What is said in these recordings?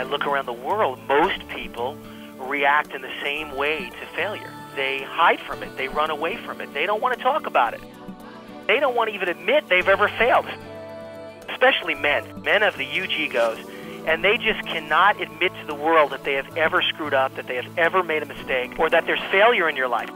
I look around the world, most people react in the same way to failure. They hide from it. They run away from it. They don't want to talk about it. They don't want to even admit they've ever failed. Especially men. Men have the huge egos, and they just cannot admit to the world that they have ever screwed up, that they have ever made a mistake, or that there's failure in your life.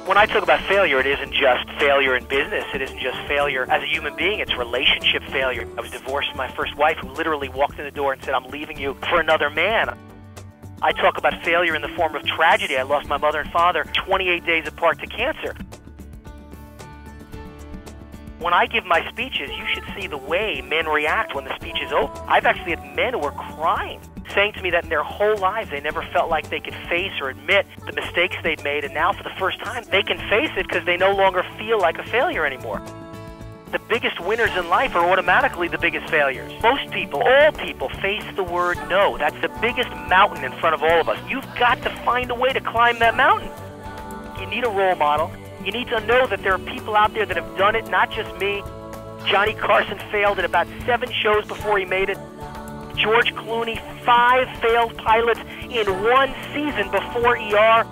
When I talk about failure, it isn't just failure in business. It isn't just failure as a human being. It's relationship failure. I was divorced from my first wife, who literally walked in the door and said, "I'm leaving you for another man." I talk about failure in the form of tragedy. I lost my mother and father 28 days apart to cancer. When I give my speeches, you should see the way men react when the speech is over. I've actually had men who are crying, saying to me that in their whole lives they never felt like they could face or admit the mistakes they'd made, and now for the first time they can face it because they no longer feel like a failure anymore. The biggest winners in life are automatically the biggest failures. Most people, all people, face the word no. That's the biggest mountain in front of all of us. You've got to find a way to climb that mountain. You need a role model. You need to know that there are people out there that have done it, not just me. Johnny Carson failed at about 7 shows before he made it. George Clooney, 5 failed pilots in 1 season before ER.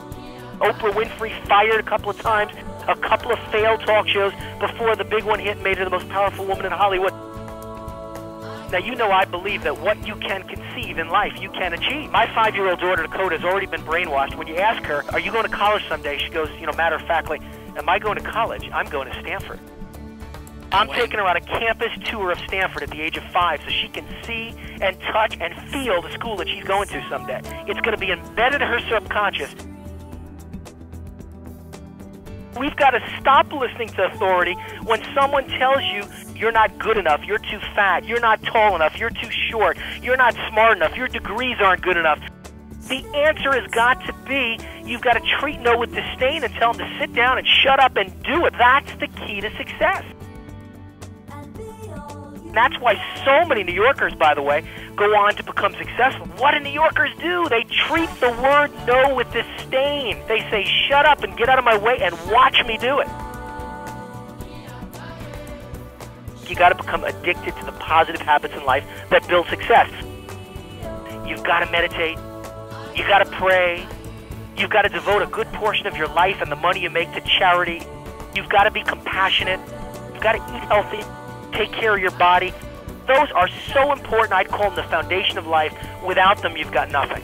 Oprah Winfrey fired a couple of times, a couple of failed talk shows before the big one hit and made her the most powerful woman in Hollywood. Now, you know I believe that what you can conceive in life, you can achieve. My 5-year-old daughter, Dakota, has already been brainwashed. When you ask her, "Are you going to college someday?" she goes, matter-of-factly, "Am I going to college? I'm going to Stanford." I'm taking her on a campus tour of Stanford at the age of 5 so she can see and touch and feel the school that she's going to someday. It's going to be embedded in her subconscious. We've got to stop listening to authority when someone tells you you're not good enough, you're too fat, you're not tall enough, you're too short, you're not smart enough, your degrees aren't good enough. The answer has got to be, you've got to treat no with disdain and tell them to sit down and shut up and do it. That's the key to success. That's why so many New Yorkers, by the way, go on to become successful. What do New Yorkers do? They treat the word no with disdain. They say, "Shut up and get out of my way and watch me do it." You got to become addicted to the positive habits in life that build success. You've got to meditate. You got to pray. You've got to devote a good portion of your life and the money you make to charity. You've got to be compassionate. You've got to eat healthy. Take care of your body. Those are so important. I'd call them the foundation of life. Without them, you've got nothing.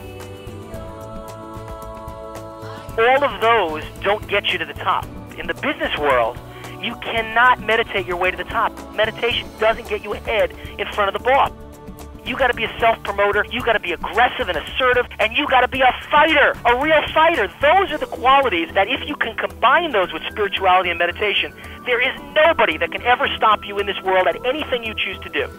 All of those don't get you to the top. In the business world, you cannot meditate your way to the top. Meditation doesn't get you ahead in front of the boss. You got to be a self-promoter. You got to be aggressive and assertive, and you got to be a fighter, a real fighter. Those are the qualities that, if you can combine those with spirituality and meditation, there is nobody that can ever stop you in this world at anything you choose to do.